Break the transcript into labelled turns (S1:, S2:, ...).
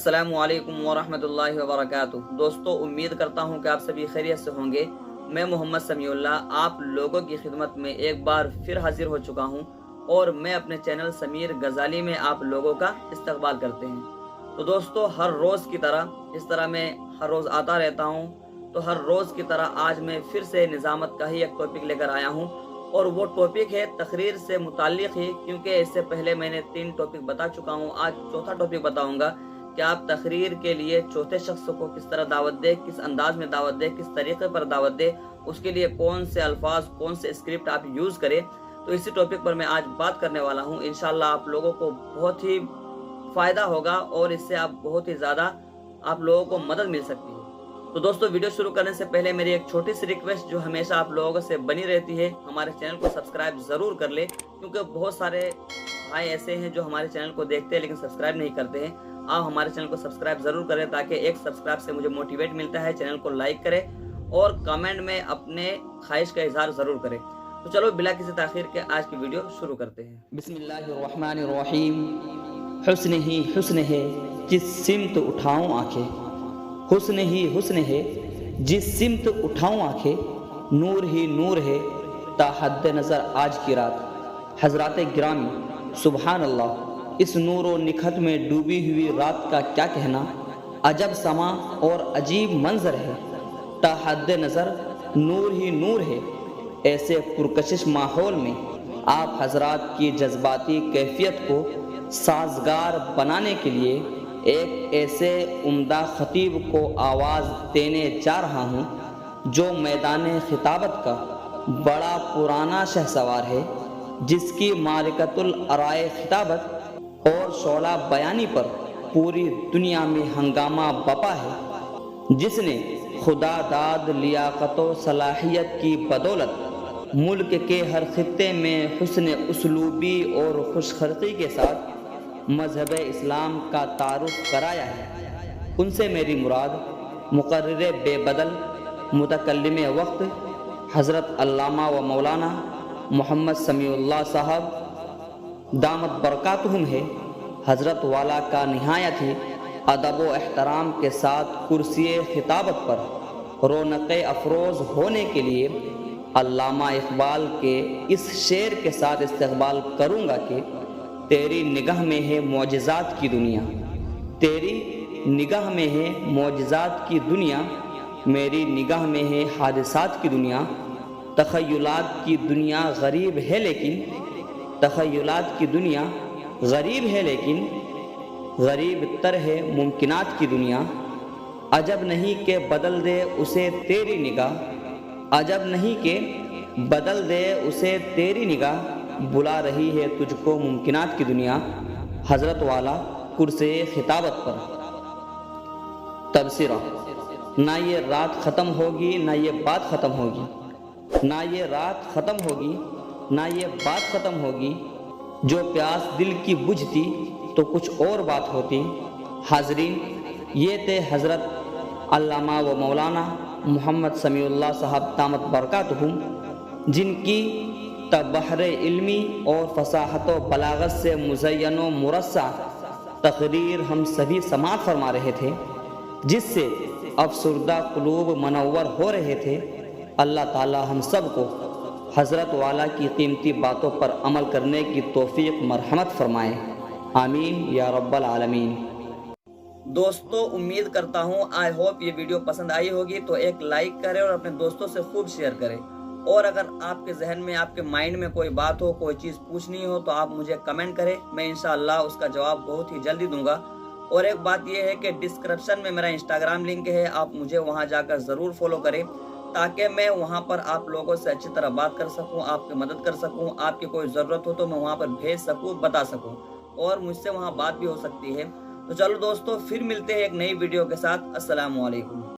S1: अस्सलामु अलैकुम वरहमतुल्लाहि वबरकातुह। दोस्तों, उम्मीद करता हूँ कि आप सभी खैरियत से होंगे। मैं मोहम्मद समीउल्लाह आप लोगों की खिदमत में एक बार फिर हाजिर हो चुका हूँ और मैं अपने चैनल समीर गजाली में आप लोगों का इस्तकबाल करते हैं। तो दोस्तों, हर रोज़ की तरह जिस तरह मैं हर रोज़ आता रहता हूँ, तो हर रोज़ की तरह आज मैं फिर से निज़ामत का ही एक टॉपिक लेकर आया हूँ और वो टॉपिक है तकरीर से मुताल्लिक़ ही, क्योंकि इससे पहले मैंने 3 टॉपिक बता चुका हूँ। आज चौथा टॉपिक बताऊँगा कि आप तकरीर के लिए चौथे शख्स को किस तरह दावत दें, किस अंदाज में दावत दें, किस तरीके पर दावत दें, उसके लिए कौन से अल्फाज, कौन से स्क्रिप्ट आप यूज़ करें। तो इसी टॉपिक पर मैं आज बात करने वाला हूँ। इंशाल्लाह आप लोगों को बहुत ही फ़ायदा होगा और इससे आप बहुत ही ज़्यादा आप लोगों को मदद मिल सकती है। तो दोस्तों, वीडियो शुरू करने से पहले मेरी एक छोटी सी रिक्वेस्ट जो हमेशा आप लोगों से बनी रहती है, हमारे चैनल को सब्सक्राइब ज़रूर कर ले, क्योंकि बहुत सारे भाई ऐसे हैं जो हमारे चैनल को देखते हैं लेकिन सब्सक्राइब नहीं करते हैं। आप हमारे चैनल को सब्सक्राइब ज़रूर करें ताकि एक सब्सक्राइब से मुझे मोटिवेट मिलता है। चैनल को लाइक करें और कमेंट में अपने ख्वाहिश का इजहार ज़रूर करें। तो चलो बिला किसी ताख़ीर के आज की वीडियो शुरू करते हैं। बिस्मिल्लाहिर्रहमानिर्रहीम। हुस्न ही हुस्न है जिस सिमत उठाऊं आंखें, हुस्न ही हुस्न है जिस सिमत उठाऊं आंखें, नूर ही नूर है ता हद नज़र आज की रात। हज़रात गिरामी सुबहान अल्लाह, इस नूर व निखत में डूबी हुई रात का क्या कहना, अजब समा और अजीब मंजर है ता हद नज़र नूर ही नूर है। ऐसे पुरकशिश माहौल में आप हजरात की जज्बाती कैफियत को साजगार बनाने के लिए एक ऐसे उम्दा खतीब को आवाज़ देने जा रहा हूँ जो मैदान खिताबत का बड़ा पुराना शहसवार है, जिसकी मारिकतुल अराए खिताबत और शोला बयानी पर पूरी दुनिया में हंगामा बपा है, जिसने खुदा दाद लियाकत व सलाहियत की बदौलत मुल्क के हर खित्ते में हुस्न उसलूबी और खुशखल्क़ी के साथ मज़हब इस्लाम का तारुफ कराया है। उनसे मेरी मुराद मुक़र्रिर बेबदल मुतकल्लिम वक्त हज़रत अल्लामा व मौलाना मोहम्मद समीउल्लाह साहब दामत बरकातुहुम है। हज़रत वाला का निहायत ही अदब व एहतराम के साथ कुर्सी खिताबत पर रौनक अफरोज़ होने के लिए अल्लामा इकबाल के इस शेर के साथ इस्तक़बाल करूँगा कि तेरी निगाह में है मौजिज़ात की दुनिया, तेरी निगाह में है मौजिज़ात की दुनिया, मेरी निगाह में है हादिसात की दुनिया। तख़य्युलात की दुनिया गरीब है लेकिन तख़य्युलात की दुनिया गरीब है लेकिन गरीब तर है मुमकिनात की दुनिया। अजब नहीं के बदल दे उसे तेरी निगाह, अजब नहीं के बदल दे उसे तेरी निगाह, बुला रही है तुझको मुमकिनात की दुनिया। हज़रत वाला कुर्सी खिताबत पर तबसरा, ना ये रात ख़त्म होगी ना ये बात ख़त्म होगी, ना ये रात ख़त्म होगी ना ये बात ख़त्म होगी। जो प्यास दिल की बुझती तो कुछ और बात होती। हाज़रीन, ये थे हज़रत अल्लामा व मौलाना मोहम्मद समीउल्लाह साहब दामत बरकातुहुम, जिनकी तबहरे इल्मी और फसाहत व बलागत से मुज़य्यन व मुरस्सा तकरीर हम सभी समाअत फरमा रहे थे, जिससे अफसुर्दा क़ुलूब मनव्वर हो रहे थे। अल्लाह ताला हम सब को हज़रत वाला की कीमती बातों पर अमल करने की तौफ़ीक़ मरहमत फरमाए। आमीन या रब्बल आलमीन। दोस्तों, उम्मीद करता हूँ आई होप ये वीडियो पसंद आई होगी, तो एक लाइक करें और अपने दोस्तों से खूब शेयर करें। और अगर आपके जहन में, आपके माइंड में कोई बात हो, कोई चीज़ पूछनी हो, तो आप मुझे कमेंट करें, मैं इंशाअल्लाह उसका जवाब बहुत ही जल्दी दूंगा। और एक बात यह है कि डिस्क्रिप्शन में मेरा इंस्टाग्राम लिंक है, आप मुझे वहां जाकर ज़रूर फॉलो करें ताकि मैं वहां पर आप लोगों से अच्छी तरह बात कर सकूं, आपकी मदद कर सकूं। आपकी कोई ज़रूरत हो तो मैं वहां पर भेज सकूं, बता सकूं और मुझसे वहां बात भी हो सकती है। तो चलो दोस्तों, फिर मिलते हैं एक नई वीडियो के साथ। अस्सलामु अलैकुम।